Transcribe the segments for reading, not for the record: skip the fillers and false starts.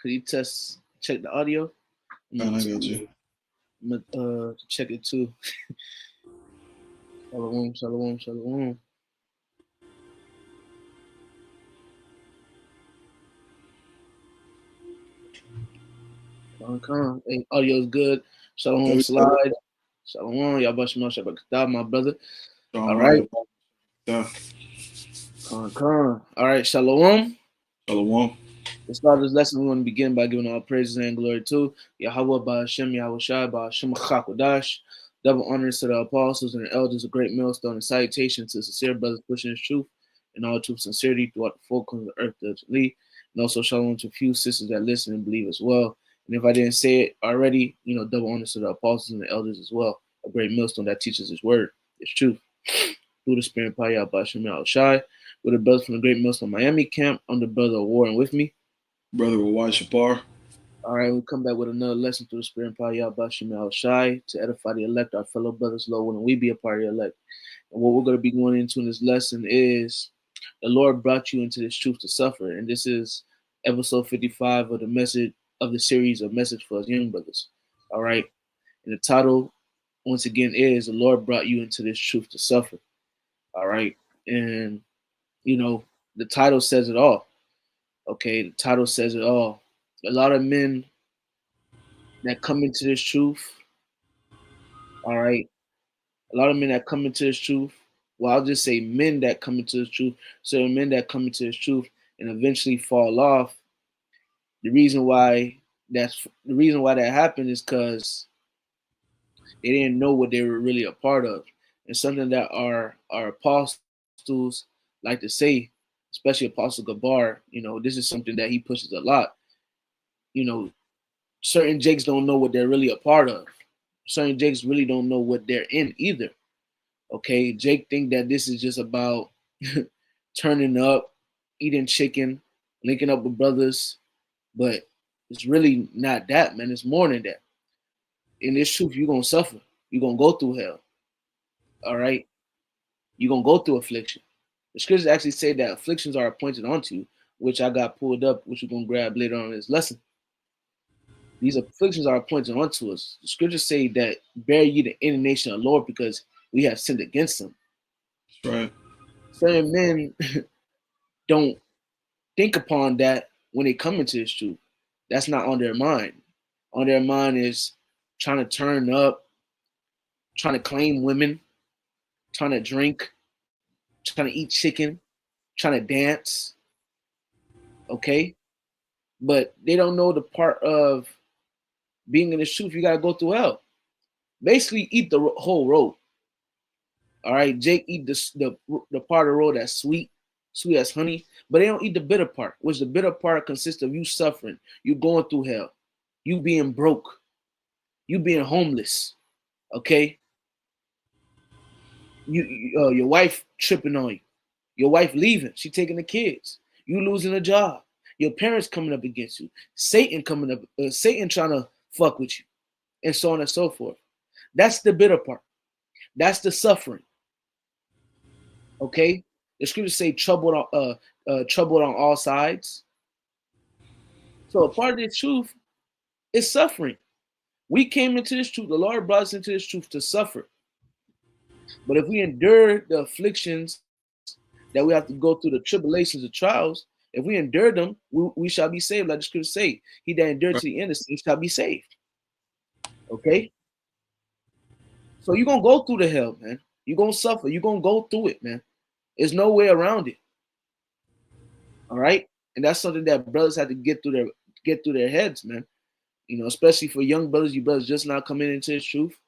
Could you check the audio? I got you. I'm gonna check it too. Shalom, shalom, shalom. Come on. Hey, audio's good. Shalom, slide. Shalom, Yabashima Shabbat, my brother. All right. Come on. All right, shalom. Shalom. To start this lesson, we want to begin by giving all praises and glory to Yahweh, Ba'ashem, Yahweh Shai, Ba'ashem Chakodash. Double honors to the apostles and the elders, a great millstone, and salutation to sincere brothers pushing his truth and all truth sincerity throughout the full corners of the earth diligently. And also shalom to a few sisters that listen and believe as well. And if I didn't say it already, double honors to the apostles and the elders as well, a great millstone that teaches his word, his truth. Through the spirit, Payah, Ba'ashem, Yahweh Shai. With the brothers from the great millstone Miami camp, I'm the brother of Warren with me. Brother Wawai Shapar. All right, we'll come back with another lesson through the spirit and power of Bashim Al Shai to edify the elect, our fellow brothers, Lord, when we be a part of the elect. And what we're going to be going into in this lesson is the Lord brought you into this truth to suffer. And this is episode 55 of the message of the series of Message for Us Young Brothers. All right. And the title, once again, is The Lord Brought You into This Truth to Suffer. All right. And, the title says it all. Okay, the title says it all. A lot of men that come into this truth, all right, a lot of men that come into this truth, well, I'll just say men that come into this truth, certain men that come into this truth and eventually fall off. The reason why that happened is because they didn't know what they were really a part of. And something that our apostles like to say, especially Apostle Gabar, this is something that he pushes a lot. Certain Jakes don't know what they're really a part of. Certain Jakes really don't know what they're in either. Okay, Jake think that this is just about turning up, eating chicken, linking up with brothers, but it's really not that, man. It's more than that. In this truth, you're gonna suffer. You're gonna go through hell. All right, you're gonna go through affliction. The scriptures actually say that afflictions are appointed onto you, which I got pulled up, which we're gonna grab later on in this lesson. These afflictions are appointed unto us. The scriptures say that bear ye the indignation of the Lord because we have sinned against him. That's right. Certain men don't think upon that when they come into this truth. That's not on their mind. On their mind is trying to turn up, trying to claim women, trying to drink, trying to eat chicken, trying to dance. Okay? But they don't know the part of being in this truth, you gotta go through hell. Basically, eat the whole road. All right, Jake eat the part of the road that's sweet as honey, but they don't eat the bitter part, which the bitter part consists of you suffering, you going through hell, you being broke, you being homeless. Okay, your wife tripping on you, your wife leaving, she taking the kids, you losing a job, your parents coming up against you, Satan coming up, Satan trying to fuck with you, and so on and so forth. That's the bitter part. That's the suffering. Okay, the scriptures say troubled on all sides. So a part of the truth is suffering. We came into this truth. The Lord brought us into this truth to suffer. But if we endure the afflictions that we have to go through, the tribulations, the trials, if we endure them, we shall be saved. Like the scriptures say, he that endured to the end shall be saved. Okay? So you're going to go through the hell, man. You're going to suffer. You're going to go through it, man. There's no way around it. All right? And that's something that brothers have to get through their heads, man. Especially for young brothers, you brothers just not coming into this truth.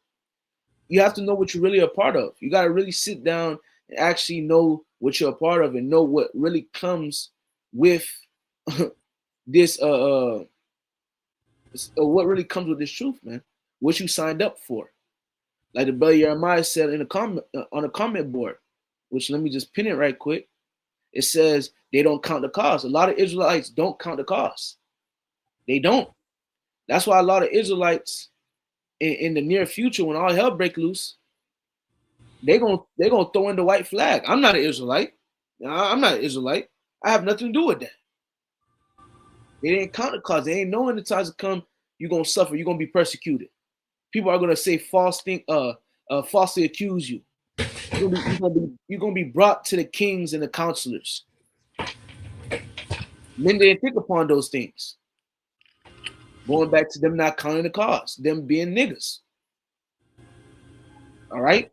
You have to know what you're really a part of. You got to really sit down and actually know what you're a part of and know what really comes with this what really comes with this truth, man. What you signed up for. Like the brother Jeremiah said in on a comment board, which let me just pin it right quick. It says they don't count the cost. A lot of Israelites don't count the cost. They don't. That's why a lot of Israelites in the near future, when all hell break loose, they're gonna throw in the white flag. I'm not an Israelite. I'm not an Israelite. I have nothing to do with that. They didn't count the cost. They ain't knowing the times to come, you're gonna suffer, you're gonna be persecuted. People are gonna say falsely accuse you. You're gonna be brought to the kings and the counselors. Men didn't think upon those things. Going back to them not counting the cost, them being niggas. All right?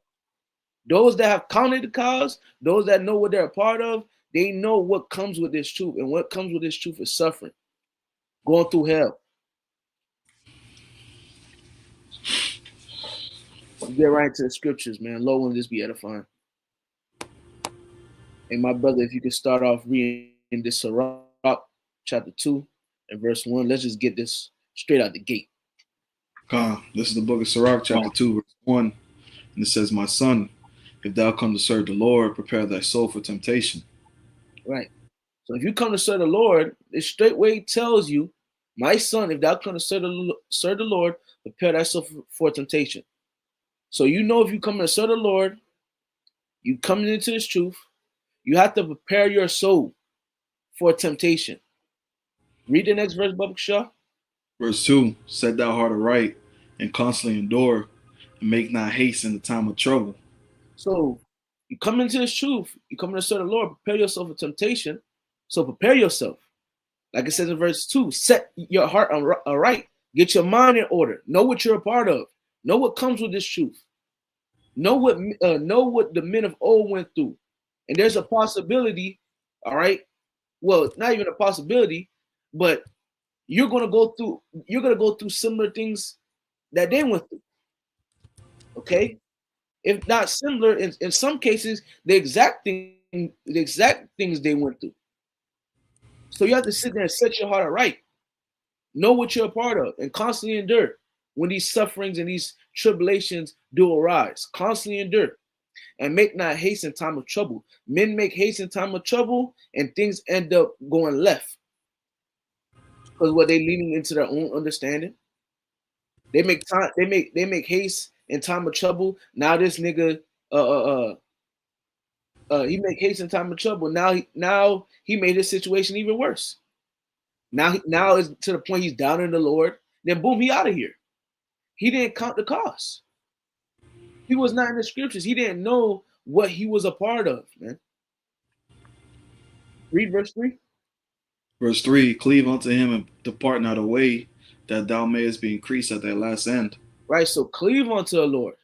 Those that have counted the cost, those that know what they're a part of, they know what comes with this truth. And what comes with this truth is suffering, going through hell. Let's get right into the scriptures, man. Lord, will just be edifying. And my brother, if you could start off reading this Sirach, chapter 2 and verse 1. Let's just get this straight out the gate. This is the book of Sirach, chapter 2, verse 1. And it says, "My son, if thou come to serve the Lord, prepare thy soul for temptation." Right. So if you come to serve the Lord, it straightway tells you, my son, if thou come to serve the Lord, prepare thyself for temptation. So you know if you come to serve the Lord, you coming into this truth, you have to prepare your soul for temptation. Read the next verse, Bubba Shaw. Verse 2, "Set thou heart aright, and constantly endure, and make not haste in the time of trouble." So you come into this truth, you come to serve the Lord, prepare yourself for temptation. So prepare yourself. Like it says in verse 2, set your heart aright. Get your mind in order. Know what you're a part of. Know what comes with this truth. Know what the men of old went through. And there's a possibility, all right? Well, not even a possibility, but you're gonna go through similar things that they went through. Okay? If not similar, in some cases, the exact things they went through. So you have to sit there and set your heart right. Know what you're a part of and constantly endure when these sufferings and these tribulations do arise. Constantly endure and make not haste in time of trouble. Men make haste in time of trouble and things end up going left. Because what they leaning into their own understanding. They make haste in time of trouble. Now this nigga he make haste in time of trouble. Now he made his situation even worse. Now is to the point he's down in the Lord. Then boom, he out of here. He didn't count the cost. He was not in the scriptures. He didn't know what he was a part of, man. Read verse 3. Verse 3, "Cleave unto him and depart not away, that thou mayest be increased at thy last end." Right, so cleave unto the Lord.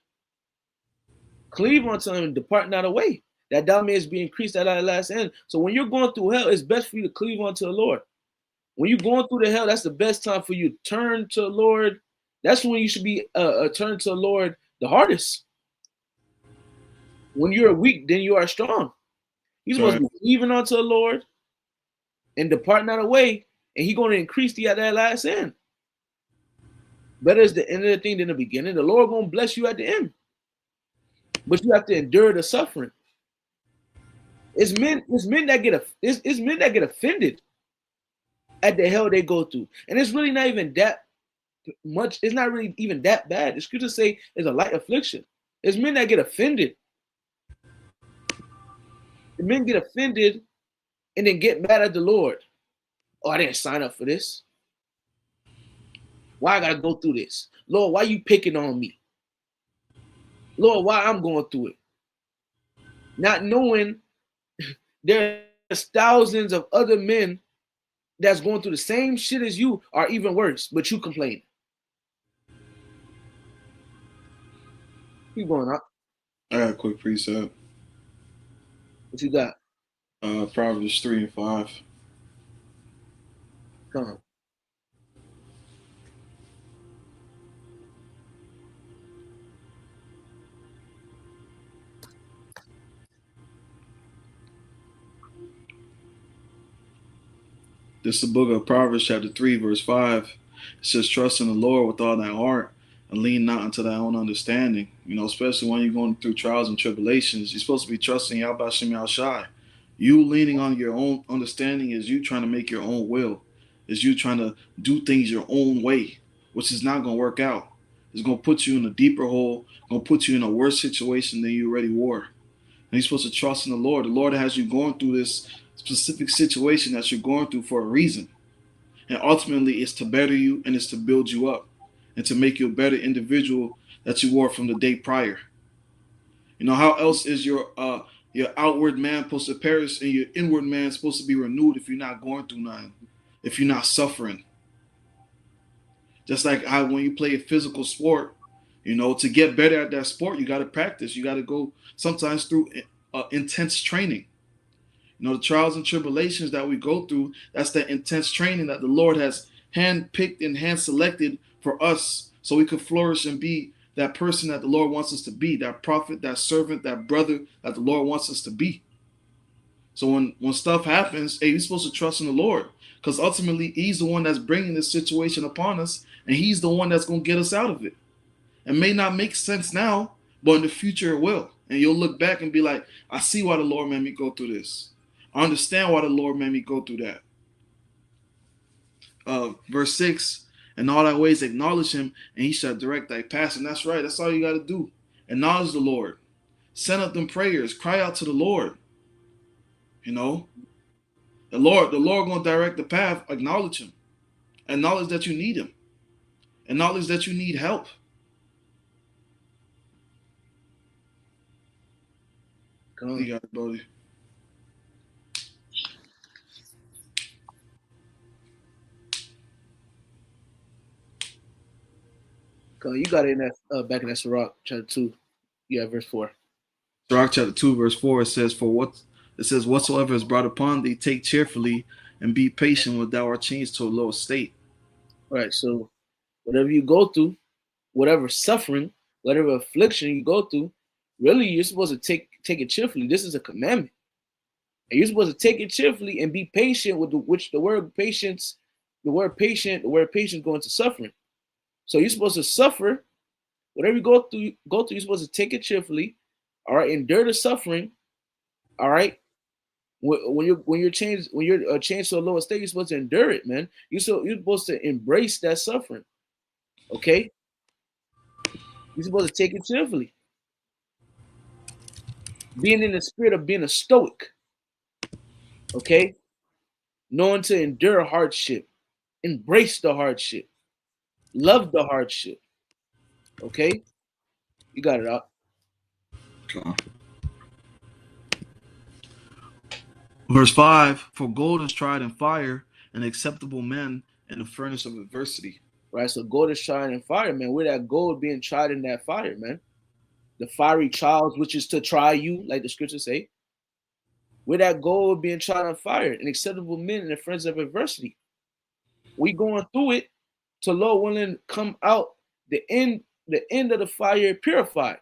Cleave unto him and depart not away, that thou mayest be increased at thy last end. So when you're going through hell, it's best for you to cleave unto the Lord. When you're going through the hell, that's the best time for you to turn to the Lord. That's when you should be turn to the Lord the hardest. When you're weak, then you are strong. You're supposed to be cleaving unto the Lord and depart not away, and He's going to increase thee at that last end. Better is the end of the thing than the beginning. The Lord going to bless you at the end, but you have to endure the suffering. It's men that get offended at the hell they go through, and it's really not even that much. It's not really even that bad. The scriptures say it's a light affliction. It's men that get offended. The men get offended and then get mad at the Lord. Oh, I didn't sign up for this. Why I gotta go through this? Lord, why you picking on me? Lord, why I'm going through it? Not knowing there's thousands of other men that's going through the same shit as you, or even worse, but you complain. Keep going up. I got a quick precept. What you got? Proverbs 3 and 5. Come on. This is the book of Proverbs, chapter 3, verse 5. It says, "Trust in the Lord with all thy heart, and lean not unto thy own understanding." You know, especially when you're going through trials and tribulations, you're supposed to be trusting Yahweh Shem Yahushai. You leaning on your own understanding is you trying to make your own will, is you trying to do things your own way, which is not going to work out. It's going to put you in a deeper hole, going to put you in a worse situation than you already were. And you're supposed to trust in the Lord. The Lord has you going through this specific situation that you're going through for a reason. And ultimately, it's to better you and it's to build you up and to make you a better individual that you were from the day prior. You know, how else is your outward man supposed to perish and your inward man supposed to be renewed if you're not going through nothing, if you're not suffering? Just like how when you play a physical sport, you know, to get better at that sport, you got to practice. You got to go sometimes through intense training. You know, the trials and tribulations that we go through, that's that intense training that the Lord has hand-picked and hand-selected for us so we could flourish and be that person that the Lord wants us to be, that prophet, that servant, that brother that the Lord wants us to be. So when stuff happens, hey, you're supposed to trust in the Lord because ultimately He's the one that's bringing this situation upon us and He's the one that's going to get us out of it. It may not make sense now, but in the future it will. And you'll look back and be like, I see why the Lord made me go through this. I understand why the Lord made me go through that. Verse 6, in all thy ways acknowledge him, and he shall direct thy path. And that's right, that's all you got to do. Acknowledge the Lord. Send up them prayers. Cry out to the Lord. You know, the Lord gonna direct the path. Acknowledge him. Acknowledge that you need him. Acknowledge that you need help. Come on. You got it, buddy. You got it in that back in that Sirach chapter 2. Yeah, verse 4. Sirach chapter 2, verse 4, it says, whatsoever is brought upon thee, take cheerfully and be patient when thou art changed to a lower state. All right, so whatever you go through, whatever suffering, whatever affliction you go through, really you're supposed to take it cheerfully. This is a commandment. And you're supposed to take it cheerfully and be patient with the word patience going to suffering. So you're supposed to suffer. Whatever you go through, you're supposed to take it cheerfully. All right, endure the suffering. All right. When you're changed to a lower state, you're supposed to endure it, man. You're supposed to embrace that suffering. Okay? You're supposed to take it cheerfully. Being in the spirit of being a stoic. Okay? Knowing to endure hardship. Embrace the hardship. Love the hardship. Okay? You got it out. Okay. Verse 5, for gold is tried in fire, and acceptable men in the furnace of adversity. Right? So gold is tried in fire, man. We're that gold being tried in that fire, man. The fiery trials, which is to try you, like the scriptures say. We're that gold being tried in fire, and acceptable men in the furnace of adversity. We going through it to Lord willing come out the end of the fire purified.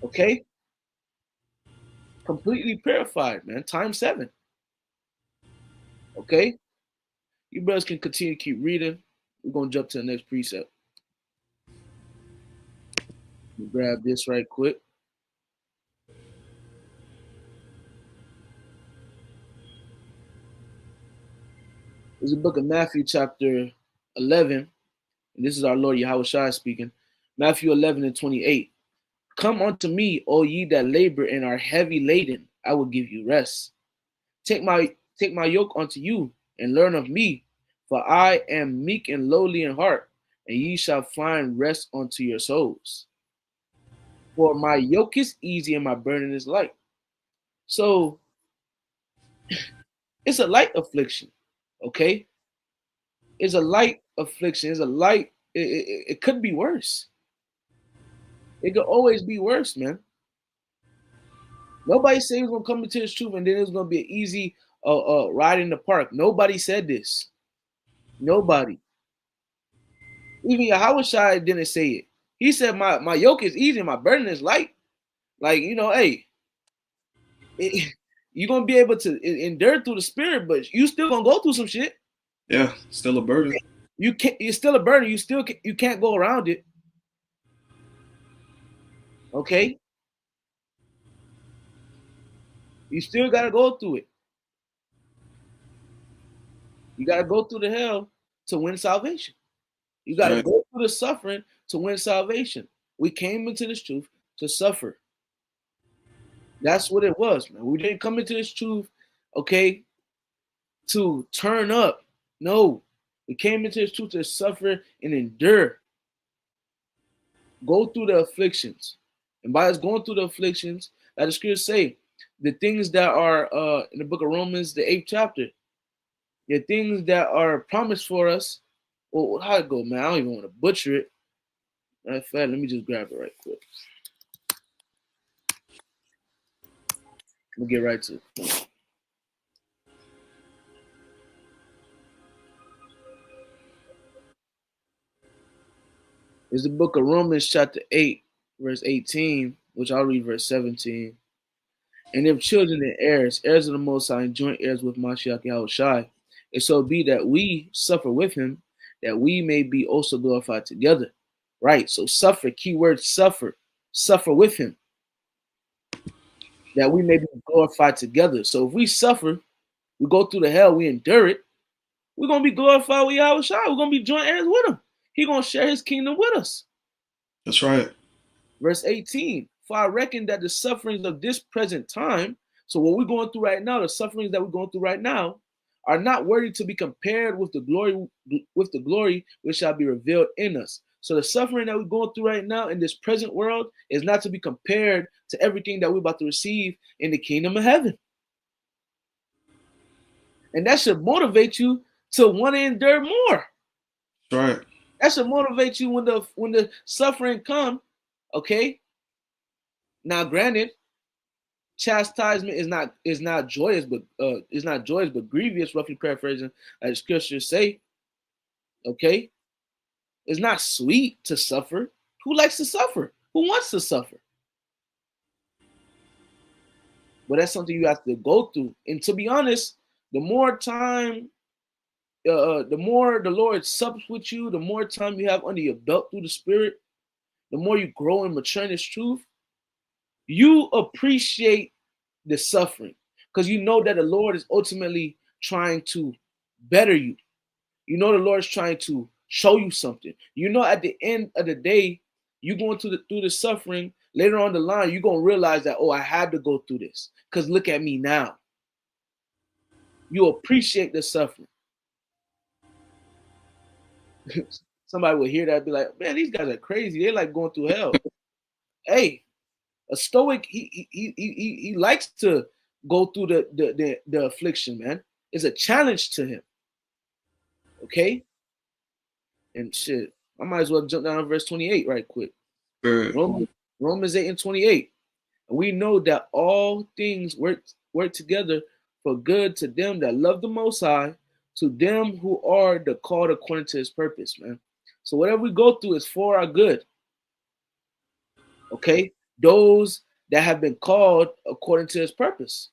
Okay? Completely purified, man. Times 7. Okay? You brothers can continue to keep reading. We're gonna jump to the next precept. Grab this right quick. There's a book of Matthew chapter 11, and this is our Lord Yahweh Shai speaking. Matthew 11 and 28. Come unto me, all ye that labor and are heavy laden, I will give you rest. Take my yoke unto you, and learn of me, for I am meek and lowly in heart, and ye shall find rest unto your souls. For my yoke is easy and my burden is light. So it's a light affliction, okay? It's a light affliction. It's a light. It could be worse. It could always be worse, man. Nobody said it's gonna come into this truth and then it's gonna be an easy ride in the park. Nobody said this. Nobody. Even Yahweh Shai didn't say it. He said my yoke is easy and my burden is light. Like, hey, you're gonna be able to endure through the spirit, but you still gonna go through some shit. Yeah, still a burden. It's still a burden. You can't go around it. Okay? You still gotta go through it. You gotta go through the hell to win salvation. You gotta go through the suffering to win salvation. We came into this truth to suffer. That's what it was, man. We didn't come into this truth, okay, to turn up No. We came into this truth to suffer and endure. Go through the afflictions. And by us going through the afflictions, as the scriptures say, the things that are in the book of Romans, the 8th chapter, the things that are promised for us. Well, how it go, man? I don't even want to butcher it. Matter of fact, let me just grab it right quick. We'll get right to it. It's the book of Romans, chapter 8, verse 18, which I'll read verse 17. And if children and heirs, heirs of the Most High, and joint heirs with Mashiach Yahushai, and so be that we suffer with him, that we may be also glorified together. Right, so suffer, keyword suffer, suffer with him, that we may be glorified together. So if we suffer, we go through the hell, we endure it, we're going to be glorified with Yahushai. We're going to be joint heirs with him. He's going to share his kingdom with us. That's right. Verse 18, for I reckon that the sufferings of this present time, so what we're going through right now, the sufferings that we're going through right now, are not worthy to be compared with the glory which shall be revealed in us. So the suffering that we're going through right now in this present world is not to be compared to everything that we're about to receive in the kingdom of heaven. And that should motivate you to want to endure more. Right. That should motivate you when the suffering come. Okay. Now, granted, chastisement is not joyous, but grievous. Roughly paraphrasing, as the scriptures say. Okay, it's not sweet to suffer. Who likes to suffer? Who wants to suffer? But that's something you have to go through. And to be honest, the more time, the more the Lord sups with you, the more time you have under your belt through the Spirit, the more you grow and mature in this truth, you appreciate the suffering because you know that the Lord is ultimately trying to better you. You know the Lord is trying to show you something. You know at the end of the day, you going through the suffering, later on the line, you're going to realize that, oh, I had to go through this because look at me now. You appreciate the suffering. Somebody will hear that and be like, man, these guys are crazy. They're like going through hell. Hey, a stoic, he likes to go through the affliction, man. It's a challenge to him. Okay? And shit, I might as well jump down to verse 28 right quick. Romans 8 and 28. And we know that all things work together for good to them that love the Most High, to them who are the called according to his purpose, man. So whatever we go through is for our good. Okay? Those that have been called according to his purpose.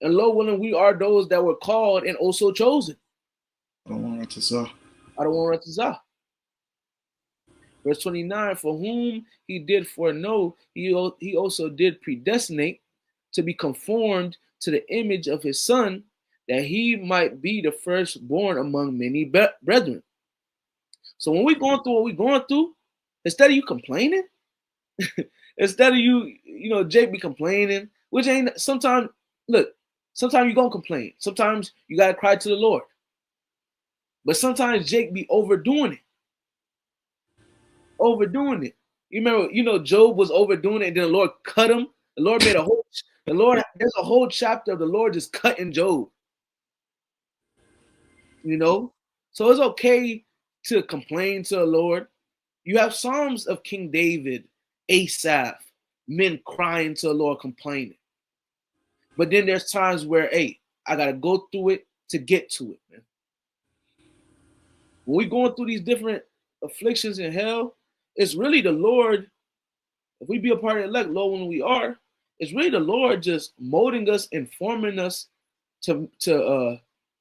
And Lord willing, we are those that were called and also chosen. I don't want to Zah. Verse 29, for whom he did foreknow, he also did predestinate to be conformed to the image of his son, that he might be the firstborn among many brethren. So when we're going through what we're going through, instead of you complaining, instead of Jake be complaining, which ain't sometimes, look, sometimes you're going to complain. Sometimes you got to cry to the Lord. But sometimes Jake be overdoing it. You remember, Job was overdoing it, and then the Lord cut him. The Lord there's a whole chapter of the Lord just cutting Job. So it's okay to complain to the Lord. You have Psalms of King David, Asaph, men crying to the Lord, complaining. But then there's times where, hey, I got to go through it to get to it, man. When we're going through these different afflictions in hell, it's really the Lord. If we be a part of the elect, Lord, when we are, it's really the Lord just molding us and forming us to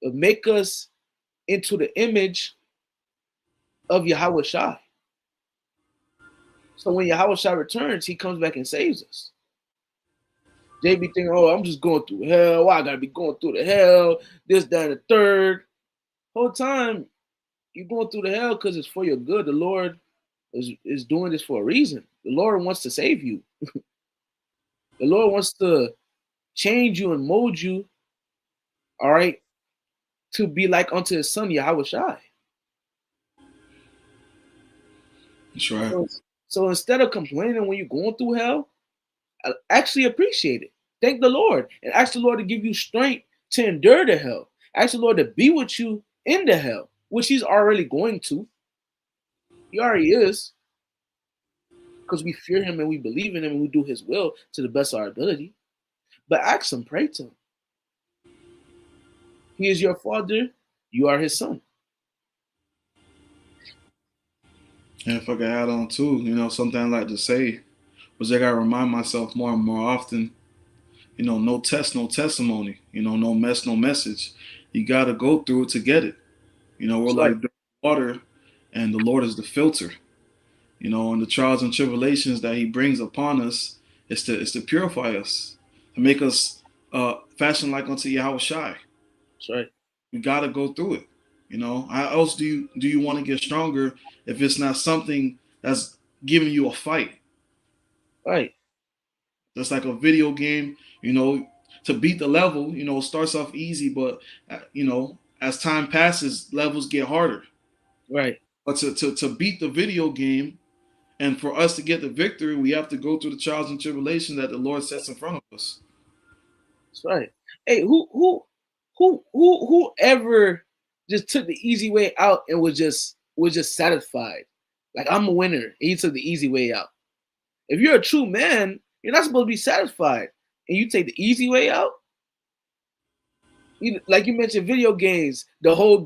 make us into the image of Yahweh Shai. So when Yahweh Shai returns, he comes back and saves us. They be thinking, oh, I'm just going through hell. Why I gotta be going through the hell? This, that, and the third. Whole time you're going through the hell because it's for your good. The Lord is doing this for a reason. The Lord wants to save you. The Lord wants to change you and mold you, all right, to be like unto his son Yahushua. That's right. So instead of complaining when you're going through hell, actually appreciate it. Thank the Lord and ask the Lord to give you strength to endure the hell. Ask the Lord to be with you in the hell, which he's already going to. He already is. Because we fear him and we believe in him and we do his will to the best of our ability. But ask him, pray to him. He is your father, you are his son. And if I could add on too, something I like to say was I gotta remind myself more and more often, no test, no testimony, no mess, no message. You gotta go through it to get it. We're It's like water and the Lord is the filter. And the trials and tribulations that he brings upon us is to purify us, to make us fashion like unto Yahushua. That's right. We gotta go through it. How else do you want to get stronger if it's not something that's giving you a fight? Right. That's like a video game, to beat the level, it starts off easy, but as time passes, levels get harder. Right. But to beat the video game and for us to get the victory, we have to go through the trials and tribulations that the Lord sets in front of us. That's right. Hey, whoever just took the easy way out and was just satisfied? Like, I'm a winner, and he took the easy way out. If you're a true man, you're not supposed to be satisfied, and you take the easy way out. Like you mentioned, video games, the whole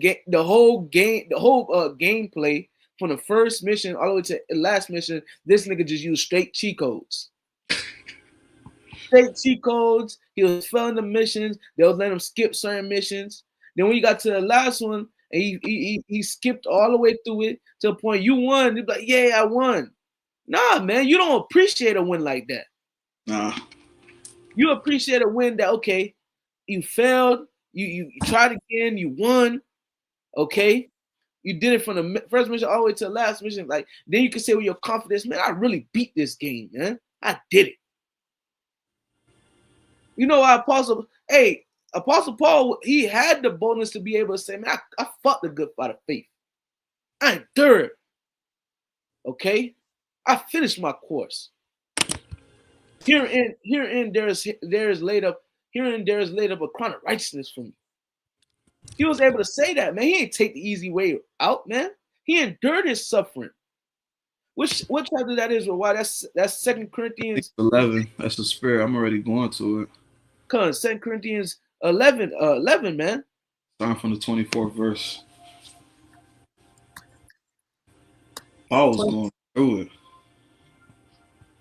gameplay from the first mission all the way to the last mission. This nigga just used straight cheat codes. Straight cheat codes. He was failing the missions. They was letting him skip certain missions. Then when you got to the last one, and he skipped all the way through it to the point you won. You're like, yeah, I won. Nah, man, you don't appreciate a win like that. Nah. You appreciate a win that, okay, you failed, you tried again, you won, okay? You did it from the first mission all the way to the last mission. Like, then you can say with your confidence, man, I really beat this game, man. I did it. You know why Apostle Paul, he had the boldness to be able to say, man, I fought the good fight of faith. I endured. Okay? I finished my course. Herein there is laid up a crown of righteousness for me. He was able to say that, man. He ain't take the easy way out, man. He endured his suffering. What chapter that is, or why? That's 2 Corinthians 11. That's the spirit. I'm already going to it. Come on, 2 Corinthians 11, man. Starting from the 24th verse. Paul was going through it.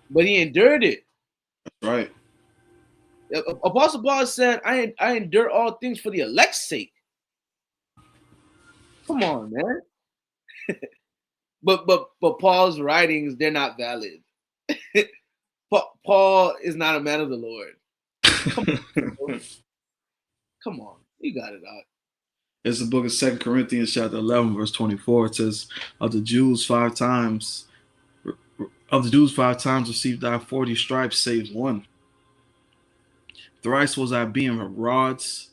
But he endured it. That's right. Apostle Paul said, I endure all things for the elect's sake. Come on, man. but Paul's writings, they're not valid. Paul is not a man of the Lord. Come on, you got it out. It's the book of 2 Corinthians chapter 11, verse 24. It says, of the Jews 5 times received I 40 stripes, save one. Thrice was I beaten with rods,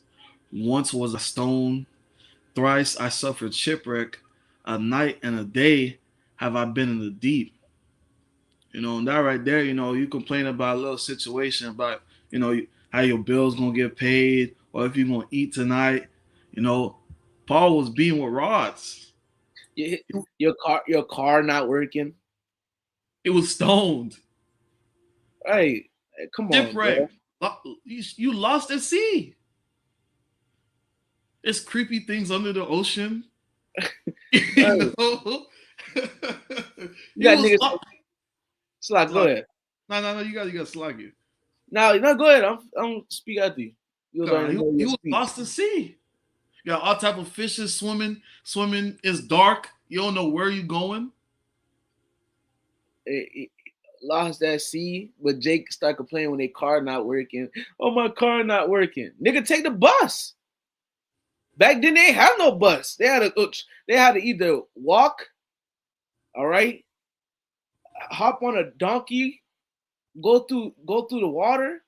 once was I stoned, thrice I suffered shipwreck, a night and a day have I been in the deep. And that right there, you complain about a little situation about, how your bill's gonna get paid or if you're gonna eat tonight. Paul was beaten with rods. Your car not working. It was stoned. Hey, come on, shipwreck. You lost at sea. There's creepy things under the ocean. You got niggas. Slack, go ahead. No, you got slack it. No, go ahead. I'm speak out to you. He was lost at sea. You got all type of fishes swimming. Swimming is dark. You don't know where you're going. Lost at sea, but Jake started complaining when their car not working. Oh, my car not working. Nigga, take the bus. Back then they had no bus. They had to either walk, all right, hop on a donkey, go through the water,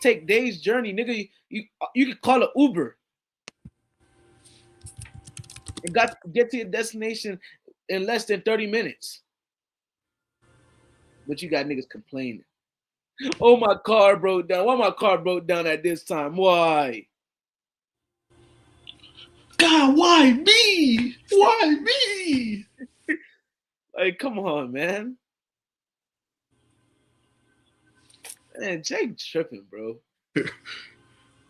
take days journey. Nigga, you could call it Uber. and got to get to your destination in less than 30 minutes. But you got niggas complaining. Oh, my car broke down. Why my car broke down at this time? Why? God, why me? Why me? Like, come on, man. Man, Jake tripping, bro.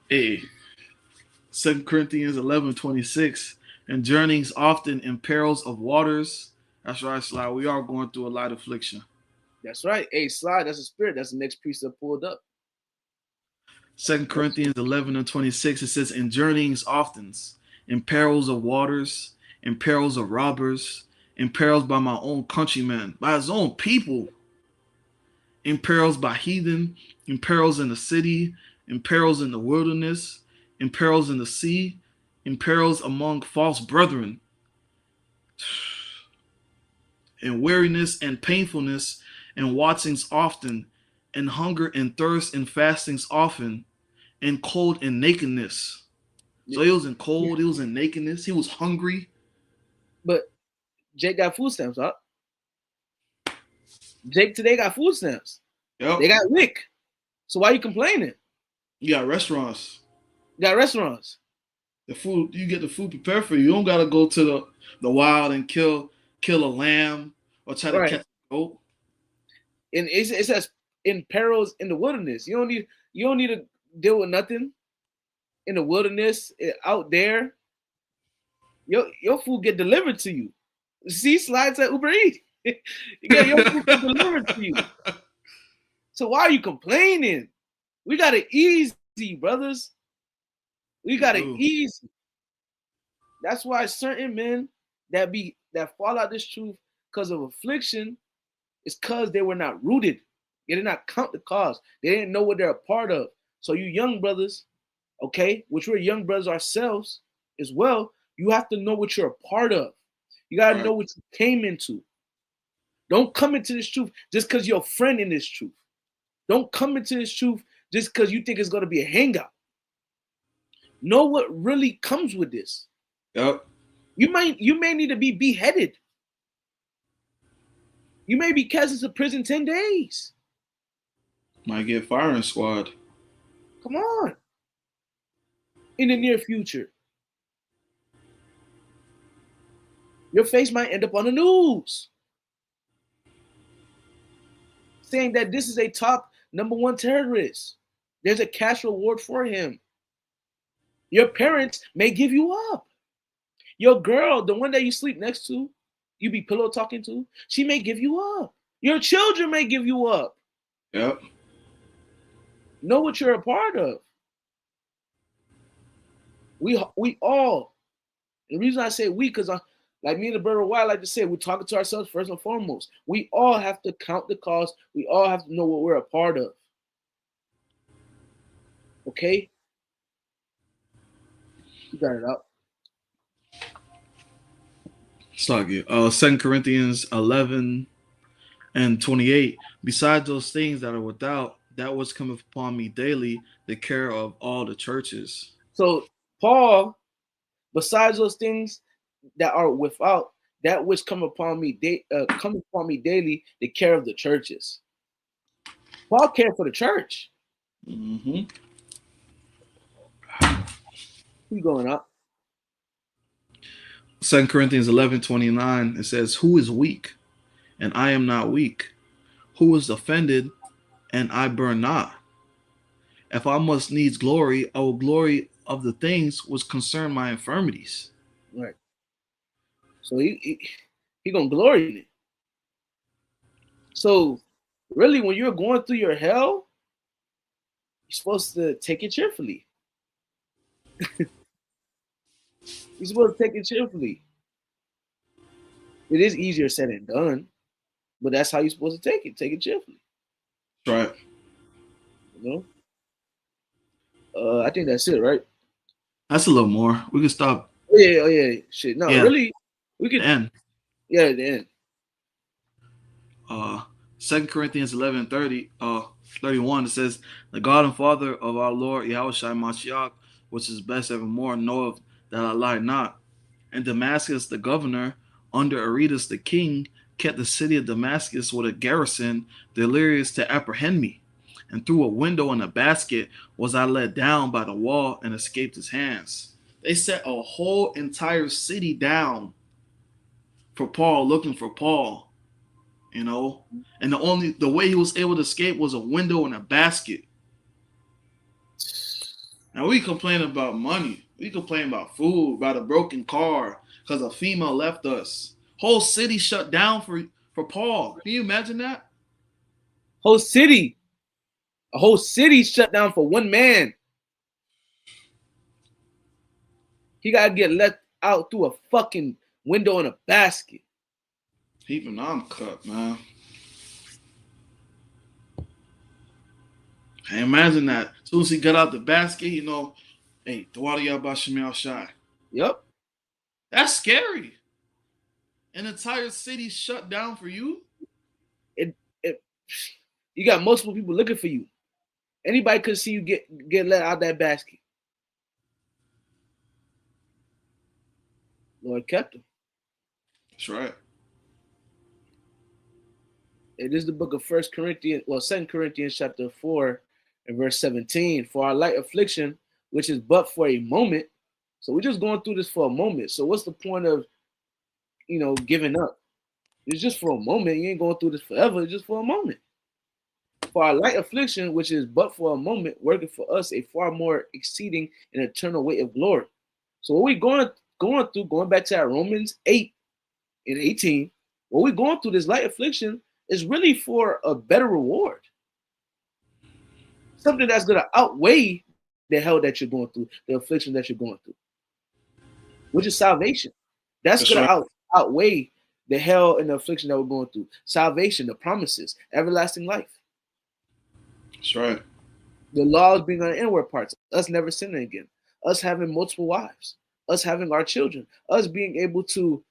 Hey, 2 Corinthians 11:26. And journeyings often in perils of waters. That's right, Sly. We are going through a light affliction. That's right. Hey, slide. That's a spirit. That's the next precept pulled up. 2 Corinthians 11:26. It says, in journeyings often, in perils of waters, in perils of robbers, in perils by my own countrymen, by his own people, in perils by heathen, in perils in the city, in perils in the wilderness, in perils in the sea, in perils among false brethren, in weariness and painfulness, and watchings often, and hunger and thirst and fastings often, and cold and nakedness. So he was in cold, he was in nakedness, he was hungry. But Jake got food stamps, huh? Jake today got food stamps. Yep. They got WIC. So why you complaining? You got restaurants. You got restaurants. The food, you get the food prepared for you. You don't gotta go to the wild and kill a lamb or try to catch a goat. And it says in perils in the wilderness. You don't need to deal with nothing in the wilderness out there. Your food get delivered to you. See, slides at Uber Eats. You get your food get delivered to you. So why are you complaining? We got it easy, brothers. We got it easy. That's why certain men that fall out this truth because of affliction is because they were not rooted. They did not count the cost. They didn't know what they're a part of. So you young brothers, okay, which we're young brothers ourselves as well, you have to know what you're a part of. You got to know what you came into. Don't come into this truth just because you're a friend in this truth. Don't come into this truth just because you think it's going to be a hangout. Know what really comes with this. Yep. You may need to be beheaded. You may be cast into prison 10 days. Might get firing squad. Come on. In the near future. Your face might end up on the news. Saying that this is a top #1 terrorist. There's a cash reward for him. Your parents may give you up. Your girl, the one that you sleep next to, you be pillow talking to, she may give you up. Your children may give you up. Yep. Know what you're a part of. We all, the reason I say we, because like me and the brother White like to say, we're talking to ourselves first and foremost. We all have to count the cost. We all have to know what we're a part of. Okay? You got it up. Start it. 2 Corinthians 11:28. Besides those things that are without, that which cometh upon me daily, the care of all the churches. So Paul, besides those things that are without, that which come upon me daily, the care of the churches. Paul cared for the church. Mm-hmm. Who's going up? 2 Corinthians 11:29. It says, "Who is weak, and I am not weak? Who is offended, and I burn not? If I must needs glory, I will glory of the things which concern my infirmities." Right. So he gonna glory in it. So really, when you're going through your hell, you're supposed to take it cheerfully. You're supposed to take it cheerfully. It is easier said than done, but that's how you're supposed to take it. Take it cheerfully. Right. You know? I think that's it, right? That's a little more. We can stop. Oh yeah. Shit. No, really, we could end. Yeah, the end. 2 Corinthians 11:31, it says, "The God and Father of our Lord Yahushua Mashiach, which is blessed evermore, knoweth that I lie not. And Damascus the governor, under Aretas the king, kept the city of Damascus with a garrison, delirious to apprehend me. And through a window in a basket was I let down by the wall and escaped his hands. They set a whole entire city down for Paul, looking for Paul, you know. And the way he was able to escape was a window in a basket. Now we complain about money. We complain about food, about a broken car, because a female left us. Whole city shut down for Paul. Can you imagine that? Whole city. A whole city shut down for one man. He gotta get let out through a fucking window in a basket. Even I'm cut, man. Hey, imagine that. As soon as he got out the basket, you know, hey, the water y'all about Shemel Shai. Yep. That's scary. An entire city shut down for you? You got multiple people looking for you. Anybody could see you get let out that basket. Lord kept him. That's right. It is the book of 2 Corinthians chapter 4 and verse 17. For our light affliction, which is but for a moment. So we're just going through this for a moment. So what's the point of, giving up? It's just for a moment. You ain't going through this forever. It's just for a moment. For our light affliction, which is but for a moment, working for us a far more exceeding and eternal weight of glory. So what we're going through, going back to our Romans 8 and 18, what we're going through this light affliction is really for a better reward. Something that's going to outweigh the hell that you're going through, the affliction that you're going through, which is salvation. That's going to outweigh the hell and the affliction that we're going through. Salvation, the promises, everlasting life. That's right. The laws being on the inward parts, us never sinning again, us having multiple wives, us having our children, us being able to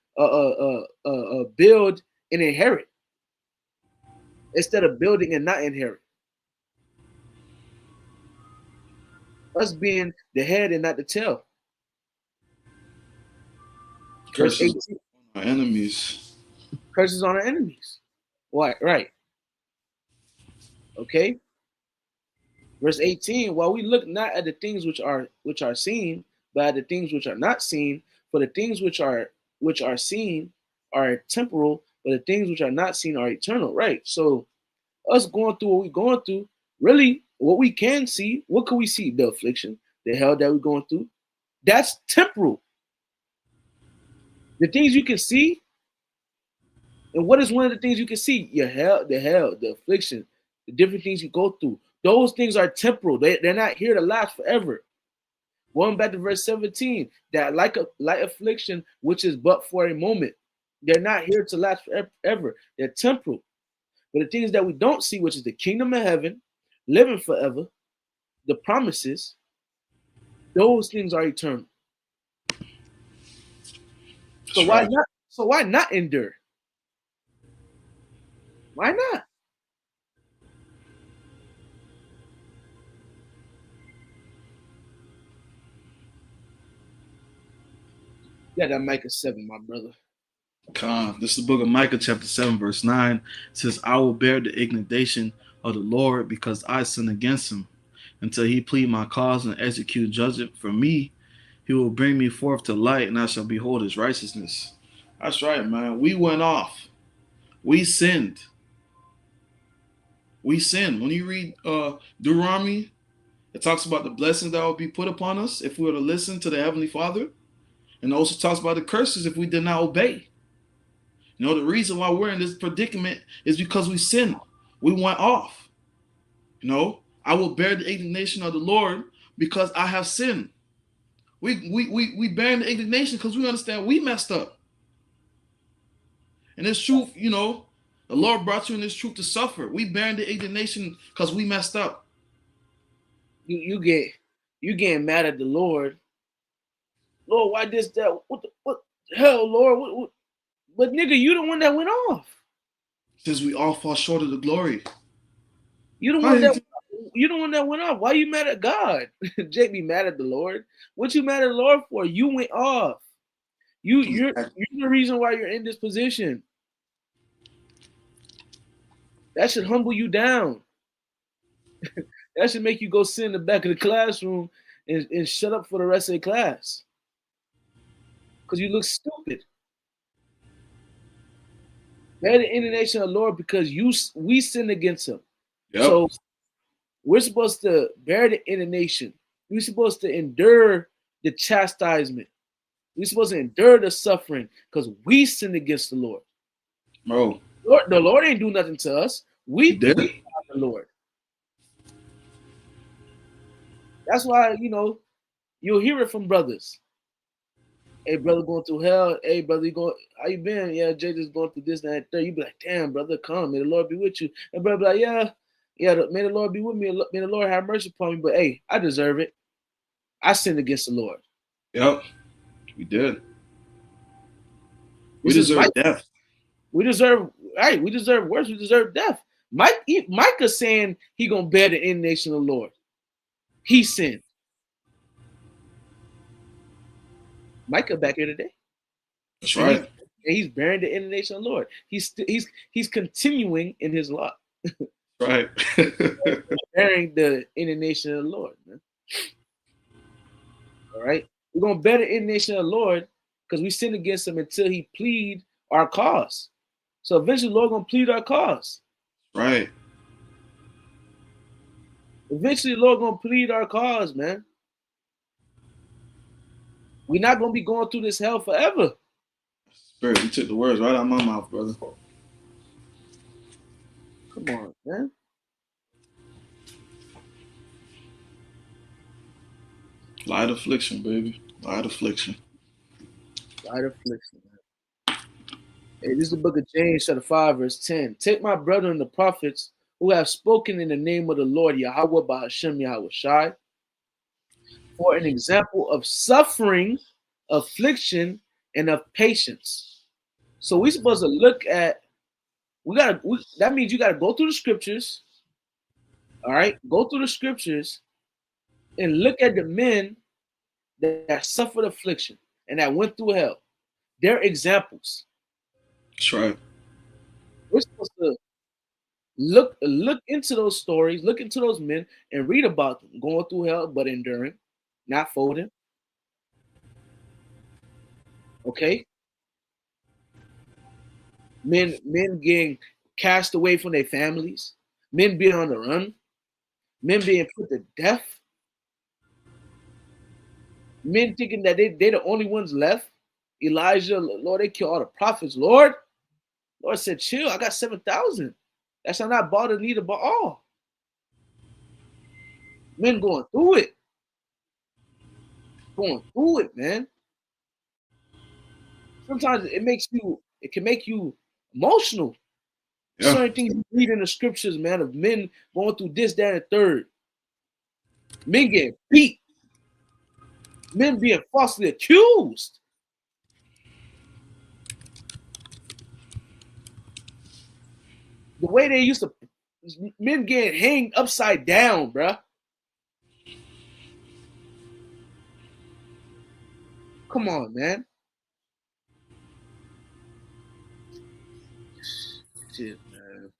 build and inherit instead of building and not inherit. Us being the head and not the tail. Curses on our enemies. Curses on our enemies. What? Right. Okay. Verse 18, while we look not at the things which are seen, but at the things which are not seen, for the things which are seen are temporal, but the things which are not seen are eternal. Right. So us going through what we're going through, really what we can see, what can we see? The affliction, the hell that we're going through. That's temporal. The things you can see, and what is one of the things you can see? Your hell, the affliction, the different things you go through. Those things are temporal. They're not here to last forever. Going back to verse 17, that like a light affliction, which is but for a moment. They're not here to last forever. They're temporal. But the things that we don't see, which is the kingdom of heaven, living forever, the promises, those things are eternal. So why not? So why not endure? Why not? Yeah, that Micah 7, my brother. This is the book of Micah, chapter 7, verse 9. It says, I will bear the indignation of the Lord because I sin against him. Until he plead my cause and execute judgment for me, he will bring me forth to light, and I shall behold his righteousness. That's right, man. We went off. We sinned. We sinned. When you read Deuteronomy, it talks about the blessings that will be put upon us if we were to listen to the Heavenly Father. And also talks about the curses if we did not obey. You know, the reason why we're in this predicament is because we sinned. We went off. You know, I will bear the indignation of the Lord because I have sinned. We bear the indignation because we understand we messed up. And this truth, you know, the Lord brought you in this truth to suffer. We bear the indignation because we messed up. You getting mad at the Lord. Lord, why this, that? What the hell, Lord? But nigga, you the one that went off. Since we all fall short of the glory. You the one that went off. Why you mad at God? Jake be mad at the Lord. What you mad at the Lord for? You went off. You're the reason why you're in this position. That should humble you down. That should make you go sit in the back of the classroom and shut up for the rest of the class. Because you look stupid. Bear the indignation of the Lord because we sinned against him. Yep. So we're supposed to bear the indignation. We're supposed to endure the chastisement. We're supposed to endure the suffering because we sinned against the Lord. Bro. The Lord ain't do nothing to us. We did the Lord. That's why, you'll hear it from brothers. Hey, brother, going through hell. Hey, brother, how you been? Yeah, Jay just going through this, that, and third. You be like, damn, brother, come. May the Lord be with you. And brother be like, yeah, may the Lord be with me. May the Lord have mercy upon me. But hey, I deserve it. I sinned against the Lord. Yep, we did. We deserve death. We deserve worse. We deserve death. Micah saying he gonna bear the indignation of the Lord. He sinned. Micah back here today. That's right. He's bearing the indignation of the Lord. He's continuing in his lot. Right. Bearing the indignation of the Lord. Man. All right. We're gonna bear the indignation of the Lord because we sin against him until he plead our cause. So eventually the Lord gonna plead our cause. Right. Eventually the Lord gonna plead our cause, man. We're not gonna be going through this hell forever. Spirit, you took the words right out of my mouth, brother. Come on, man. Light affliction, baby. Light affliction. Light affliction, man. Hey, this is the book of James, chapter 5, verse 10. Take my brethren, the prophets, who have spoken in the name of the Lord Yahweh by Hashem Yahweh Shai, for an example of suffering, affliction, and of patience. So we're supposed to look at, that means you got to go through the scriptures, all right? Go through the scriptures and look at the men that suffered affliction and that went through hell. They're examples. That's right. We're supposed to look into those stories, look into those men, and read about them going through hell but enduring, not folding. Okay, men getting cast away from their families, men being on the run, men being put to death, men thinking that they're the only ones left. Elijah, Lord, they kill all the prophets. Lord said, chill, I got 7,000. That shall not bother neither but all. Men going through it. Going through it, man. Sometimes it can make you emotional. Yeah. Certain things you read in the scriptures, man, of men going through this, that, and third. Men getting beat. Men being falsely accused. The way they used to, men getting hanged upside down, bruh. Come on, man. Shit, man.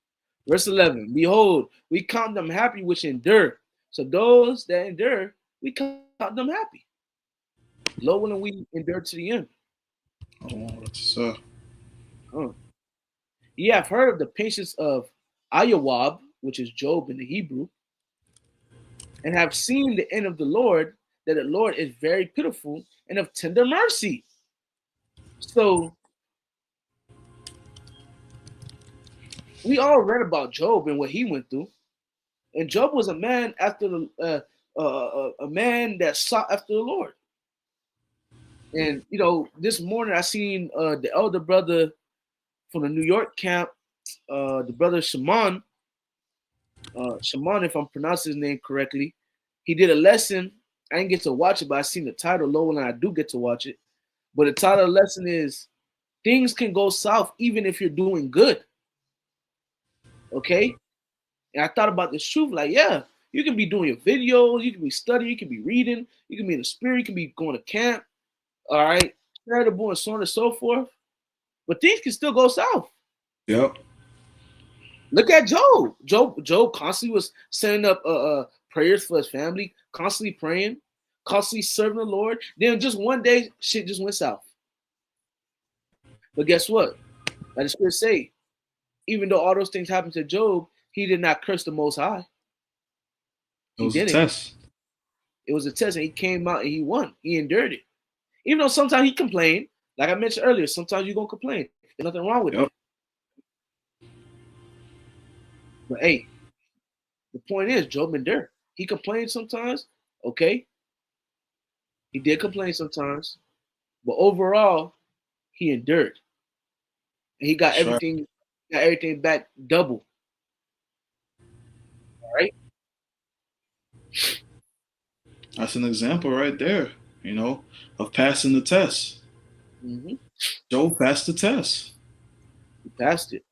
Verse 11, behold, we count them happy which endure. So those that endure, we count them happy. Lo, when we endure to the end. Oh, that's Ye have heard of the patience of Ayawab, which is Job in the Hebrew, and have seen the end of the Lord, that the Lord is very pitiful and of tender mercy. So we all read about Job and what he went through, and Job was a man after a man that sought after the Lord. And this morning I seen the elder brother from the New York camp, the brother Shimon, if I'm pronouncing his name correctly. He did a lesson. I didn't get to watch it, but I seen the title low, and I do get to watch it. But the title of the lesson is "Things Can Go South Even If You're Doing Good." Okay? And I thought about this truth, like, yeah, you can be doing your videos, you can be studying, you can be reading, you can be in the spirit, you can be going to camp, all right? charitable and so on and so forth. But things can still go south. Yep. Look at Job. Job constantly was sending up prayers for his family, constantly praying, constantly serving the Lord. Then just one day, shit just went south. But guess what? Like the scripture say, even though all those things happened to Job, he did not curse the Most High. It was a test. It was a test, and he came out and he won. He endured it. Even though sometimes he complained, like I mentioned earlier, sometimes you're gonna complain. There's nothing wrong with it. But hey, the point is, Job endured. He complained sometimes, okay. He did complain sometimes, but overall, he endured. And he got everything back double. All right. That's an example right there, of passing the test. Mm-hmm. Job passed the test. He passed it.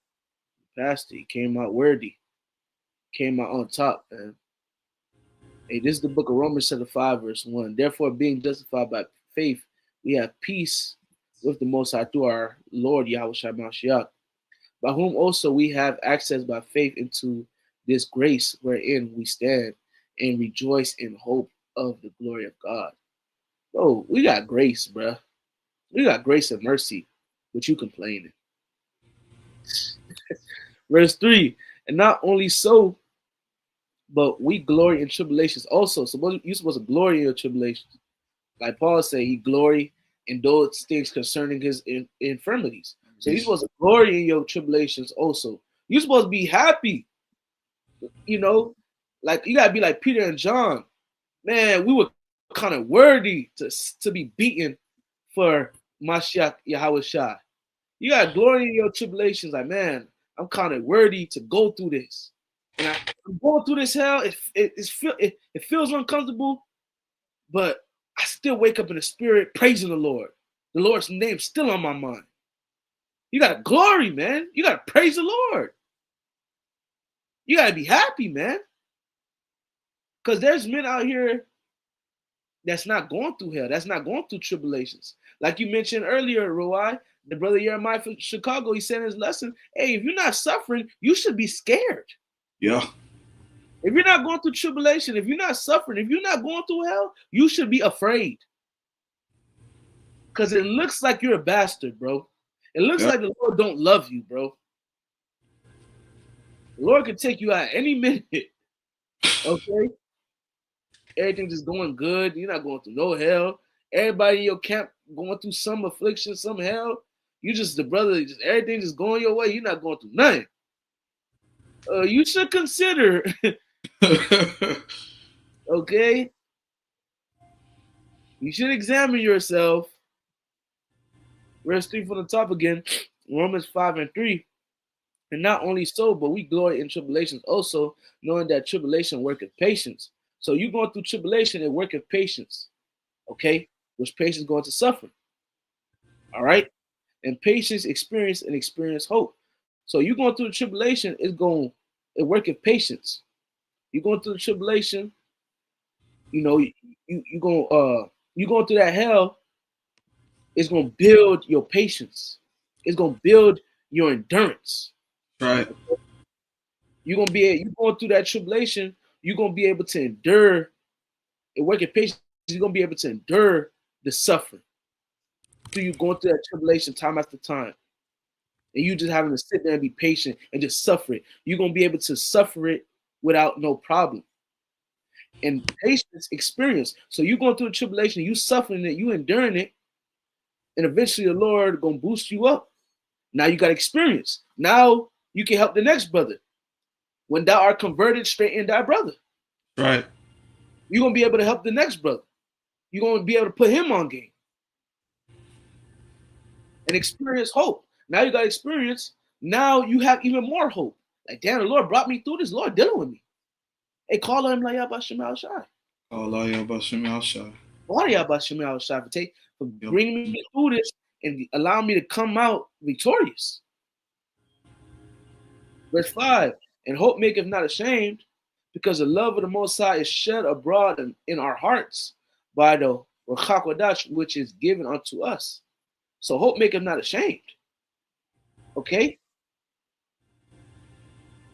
He came out worthy. Came out on top, man. Hey, this is the book of Romans chapter 5, verse 1. Therefore, being justified by faith, we have peace with the Most High through our Lord Yahushua Mashiach, by whom also we have access by faith into this grace wherein we stand and rejoice in hope of the glory of God. Bro, we got grace, bruh. We got grace and mercy, but you complaining. Verse 3, and not only so, but we glory in tribulations also. So you're supposed to glory in your tribulations. Like Paul said, he glory in those things concerning his infirmities. So you're supposed to glory in your tribulations also. You're supposed to be happy. Like you gotta be like Peter and John. Man, we were kind of worthy to be beaten for Mashiach Yahweh Shai. You gotta glory in your tribulations. Like, man, I'm kind of worthy to go through this. And I'm going through this hell. It feels uncomfortable, but I still wake up in the spirit praising the Lord. The Lord's name still on my mind. You gotta glory, man. You gotta praise the Lord. You gotta be happy, man. Because there's men out here that's not going through hell, that's not going through tribulations. Like you mentioned earlier, Roy, the brother Jeremiah from Chicago, he said in his lesson, hey, if you're not suffering, you should be scared. Yeah. If you're not going through tribulation, if you're not suffering, if you're not going through hell, you should be afraid. Because it looks like you're a bastard, bro. It looks like the Lord don't love you, bro. The Lord can take you out any minute. Okay? Everything's just going good. You're not going through no hell. Everybody in your camp going through some affliction, some hell. You just the brother, everything just going your way. You're not going through nothing. You should consider, okay? You should examine yourself. Verse 3 from the top again, Romans 5 and 3. And not only so, but we glory in tribulations also, knowing that tribulation worketh patience. So you going through tribulation, it worketh patience. Okay? Which patience going to suffer. All right? And patience experience and experience hope. So you going through the tribulation, it worketh patience. You going through the tribulation, you going through that hell, it's gonna build your patience. It's gonna build your endurance. Right. You going through that tribulation, you're gonna be able to endure and work your patience, you're gonna be able to endure the suffering. So you going through that tribulation time after time. And you just having to sit there and be patient and just suffer it. You're gonna be able to suffer it without no problem. And patience experience. So you going through a tribulation, you suffering it, you enduring it, and eventually the Lord gonna boost you up. Now you got experience. Now you can help the next brother. When thou art converted, straighten thy brother. Right. You're gonna be able to help the next brother. You're gonna be able to put him on game. And experience hope. Now you got experience. Now you have even more hope. Like, damn, the Lord brought me through this. Lord dealing with me. Hey, call him like Yabashim al-Shai. Allah Yabashim al-Shai. Why Yabashim al-Shai for bringing me through this and allowing me to come out victorious. Verse 5, and hope maketh not ashamed, because the love of the Most High is shed abroad in our hearts by the Ruach HaKodesh, which is given unto us. So hope maketh not ashamed. Okay?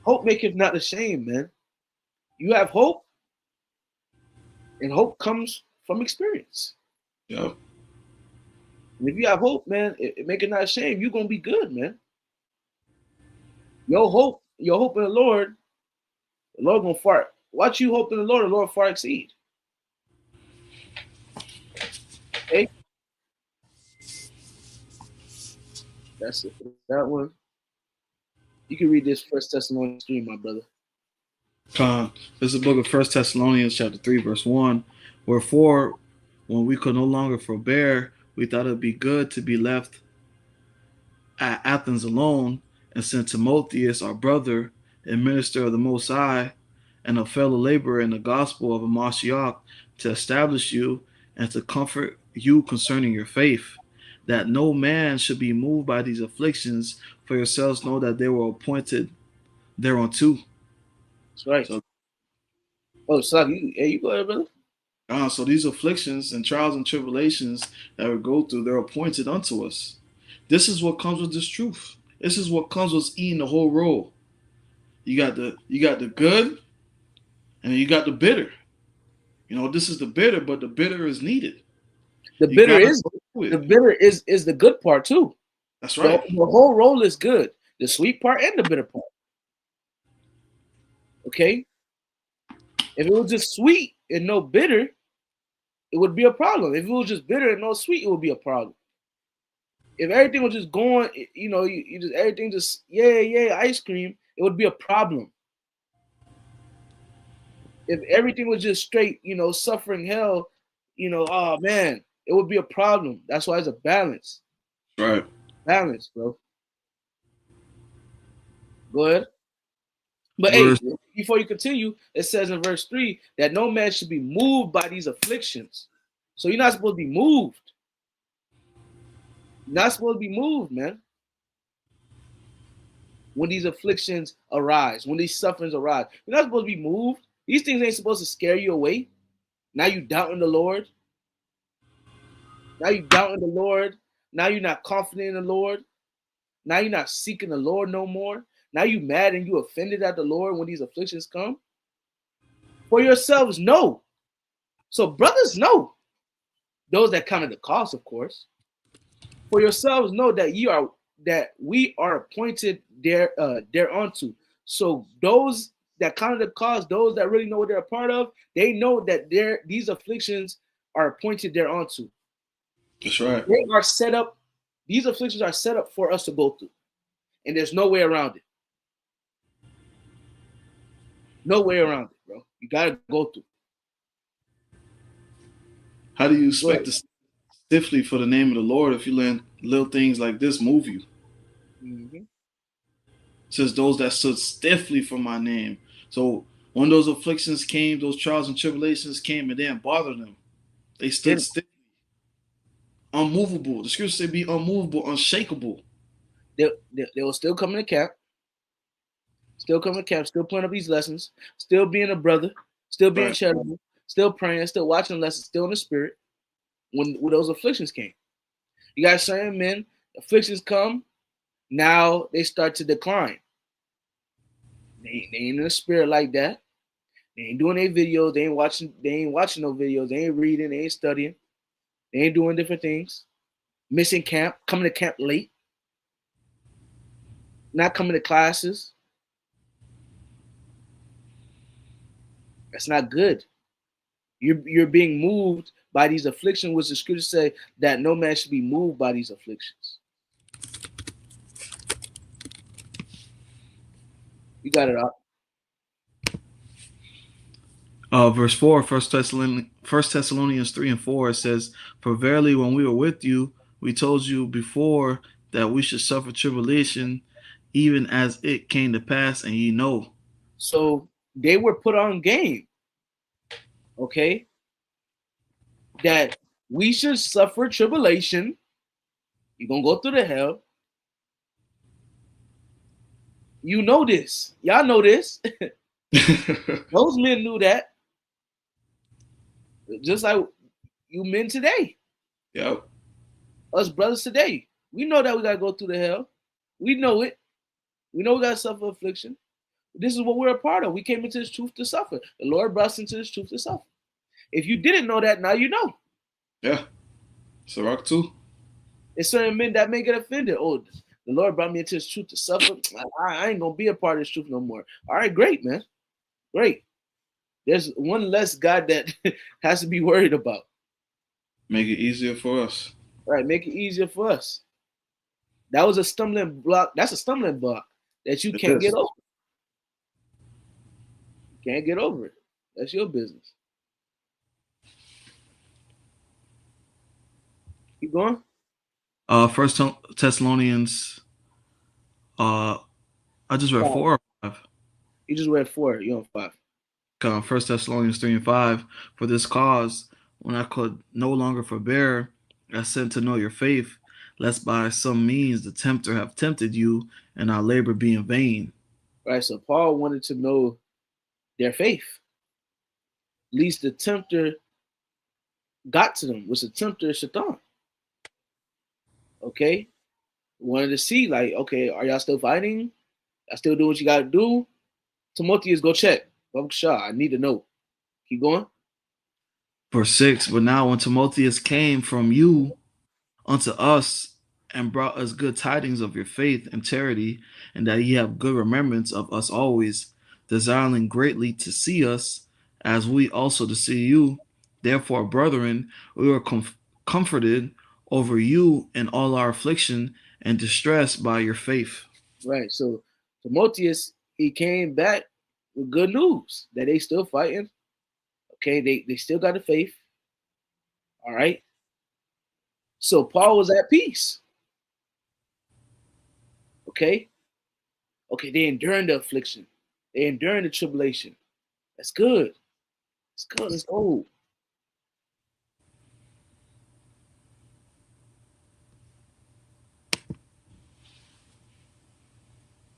Hope maketh not ashamed, man. You have hope, and hope comes from experience. Yep. And if you have hope, man, it make it not ashamed, you're gonna be good, man. Your hope in the Lord gonna far. Watch you hope in the Lord far exceed. Okay? That's it for that one. You can read this First Thessalonians 3, my brother. This is the book of 1 Thessalonians chapter 3, verse 1. Wherefore, when we could no longer forbear, we thought it would be good to be left at Athens alone, and sent Timotheus, our brother, and minister of the Most High, and a fellow laborer in the gospel of Mashiach, to establish you and to comfort you concerning your faith, that no man should be moved by these afflictions, for yourselves know that they were appointed thereunto. That's right. So you go ahead, brother. So these afflictions and trials and tribulations that we go through, they're appointed unto us. This is what comes with this truth. This is what comes with eating the whole roll. You got the good, and you got the bitter. This is the bitter, but the bitter is needed. The bitter is the good part too. That's right. The whole roll is good. The sweet part and the bitter part. Okay? If it was just sweet and no bitter, it would be a problem. If it was just bitter and no sweet, it would be a problem. If everything was just going, you just everything just yeah, ice cream, it would be a problem. If everything was just straight, suffering hell, oh man, it would be a problem. That's why it's a balance. Right. Balance, bro. Go ahead. But hey, before you continue, it says in verse 3 that no man should be moved by these afflictions. So you're not supposed to be moved. You're not supposed to be moved, man. When these afflictions arise, when these sufferings arise, you're not supposed to be moved. These things ain't supposed to scare you away. Now you doubting the Lord. Now you doubting the Lord. Now you're not confident in the Lord. Now you're not seeking the Lord no more. Now you mad and you offended at the Lord when these afflictions come. For yourselves, no. So brothers, know. Those that count at the cost, of course. For yourselves, know that we are appointed thereunto. So those that count the cost, those that really know what they're a part of, they know that these afflictions are appointed thereunto. That's right. They are set up. These afflictions are set up for us to go through, and there's no way around it. No way around it, bro. You gotta go through. How do you expect to stiffly for the name of the Lord if you let little things like this move you? Mm-hmm. It says those that stood stiffly for my name. So when those afflictions came, those trials and tribulations came, and they didn't bother them. They stood stiffly, unmovable. The scriptures say be unmovable, unshakable. They will still come in the camp. Still coming to camp, still putting up these lessons, still being a brother, still being charitable, still praying, still watching lessons, still in the spirit when those afflictions came. You got certain men, afflictions come, now they start to decline. They ain't in the spirit like that. They ain't doing their videos, they ain't watching no videos, they ain't reading, they ain't studying, they ain't doing different things. Missing camp, coming to camp late, not coming to classes. That's not good. You're being moved by these afflictions, which the scriptures say that no man should be moved by these afflictions. You got it up. Verse 4, 1 Thessalonians 3 and 4, it says, For verily when we were with you, we told you before that we should suffer tribulation, even as it came to pass, and ye know. So they were put on game, okay, that we should suffer tribulation. You're going to go through the hell. You know this. Y'all know this. Those men knew that. Just like you men today. Yep. Us brothers today, we know that we gotta go through the hell. We know it. We know we gotta suffer affliction. This is what we're a part of. We came into this truth to suffer. The Lord brought us into this truth to suffer. If you didn't know that, now you know. Yeah. Sirach too. There's certain men that may get offended. Oh, the Lord brought me into this truth to suffer. I ain't gonna be a part of this truth no more. All right, great, man. Great. There's one less God that has to be worried about. Make it easier for us. All right, make it easier for us. That was a stumbling block. That's a stumbling block that you can't get over. You can't get over it. That's your business. Keep going. First Thessalonians. I just read 4 or 5. You just read 4. You're on 5. First Thessalonians 3:5. For this cause, when I could no longer forbear, I sent to know your faith, lest by some means the tempter have tempted you, and our labor be in vain. Right. So Paul wanted to know their faith. At least the tempter got to them. Was the tempter Shaitan? Okay. Wanted to see, like, okay, are y'all still fighting? I still do what you gotta do. Timotheus, go check. I need to know. Keep going. Verse 6. But now when Timotheus came from you unto us and brought us good tidings of your faith and charity, and that ye have good remembrance of us always, desiring greatly to see us, as we also to see you. Therefore, brethren, we were comforted over you in all our affliction and distress by your faith. Right. So Timotheus, he came back with good news that they still fighting. Okay, they still got the faith. All right. So Paul was at peace. Okay. Okay, they enduring the affliction. They enduring the tribulation. That's good. It's good. It's old.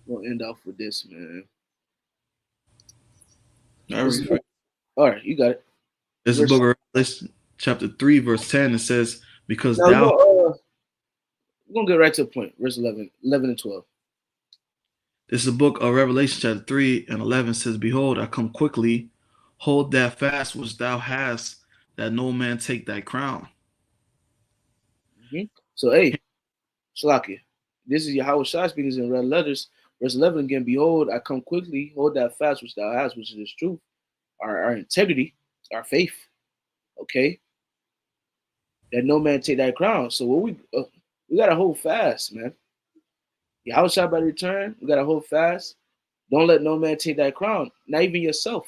We'll end off with this, man. All right, you got it. This is book of Revelation, chapter 3, verse 10. It says, because now, thou... We're going to get right to the point. Verse 11 and 12. This is the book of Revelation, chapter 3 and 11 says, behold, I come quickly. Hold that fast which thou hast, that no man take thy crown. Mm-hmm. So, hey, Shalaki, this is Yahweh Shai speaking in red letters. Verse 11 again, behold, I come quickly. Hold that fast which thou hast, which is truth, our integrity, our faith. Okay? That no man take that crown. So, what we got to hold fast, man. Yahweh Shai by return, we got to hold fast. Don't let no man take that crown, not even yourself.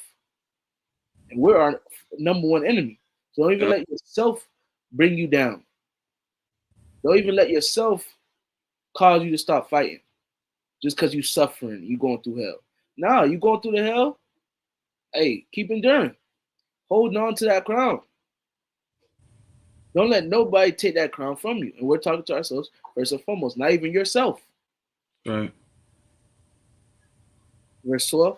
And we're our number one enemy. So don't even let yourself bring you down. Don't even let yourself cause you to stop fighting just because you're suffering, you going through hell. Nah, you going through the hell, hey, keep enduring. Holding on to that crown. Don't let nobody take that crown from you. And we're talking to ourselves first and foremost, not even yourself. Right. Verse 12.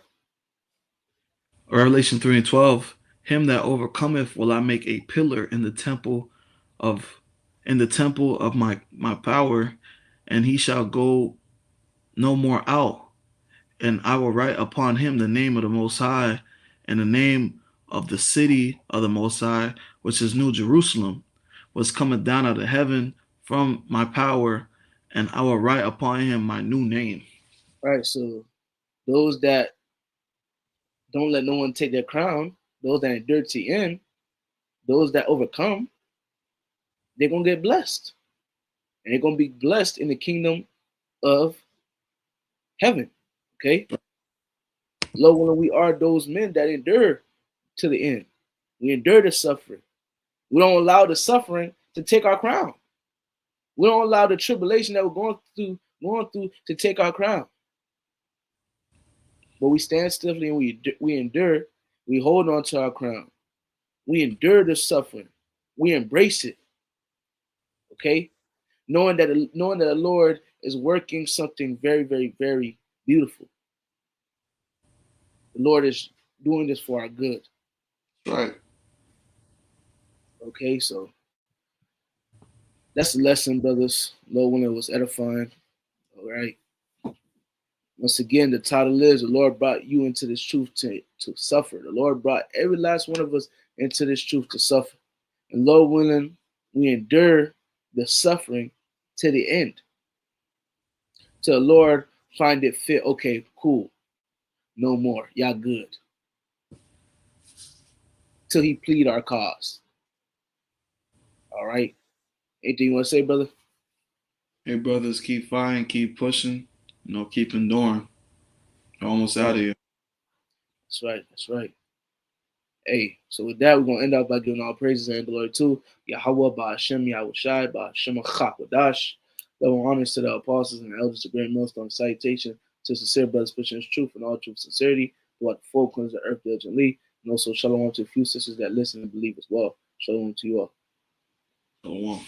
Revelation 3 and 12. Him that overcometh will I make a pillar in the temple of my power, and he shall go no more out. And I will write upon him the name of the Most High, and the name of the city of the Most High, which is New Jerusalem, was coming down out of heaven from my power, and I will write upon him my new name. All right, so those that don't let no one take their crown, those that endure to the end, those that overcome, they're going to get blessed. And they're going to be blessed in the kingdom of heaven. Okay? Lo, when we are those men that endure to the end, we endure the suffering. We don't allow the suffering to take our crown. We don't allow the tribulation that we're going through to take our crown. But we stand stiffly and we endure. We hold on to our crown. We endure the suffering. We embrace it. Okay? Knowing that the Lord is working something very, very, very beautiful. The Lord is doing this for our good. Right. Okay, so That's the lesson, brothers. Lord, when it was edifying. All right. Once again, the title is the Lord brought you into this truth to suffer. The Lord brought every last one of us into this truth to suffer. And Lord willing, we endure the suffering to the end. Till the Lord find it fit. Okay, cool. No more. Y'all good. Till he plead our cause. All right. Anything you want to say, brother? Hey, brothers, keep fighting, keep pushing, keep enduring. We're almost out of here. That's right. That's right. Hey, so with that, we're going to end up by giving all praises and glory to Yahweh, Ba'ashem, Yahushai, Ba'ashem, Chakwadash. Double honors to the apostles and the elders of Great Millstone. Salutation to sincere brothers pushing his truth and all truth sincerity throughout the four corners of the earth diligently. And also shalom to a few sisters that listen and believe as well. Shalom to you all. Shalom.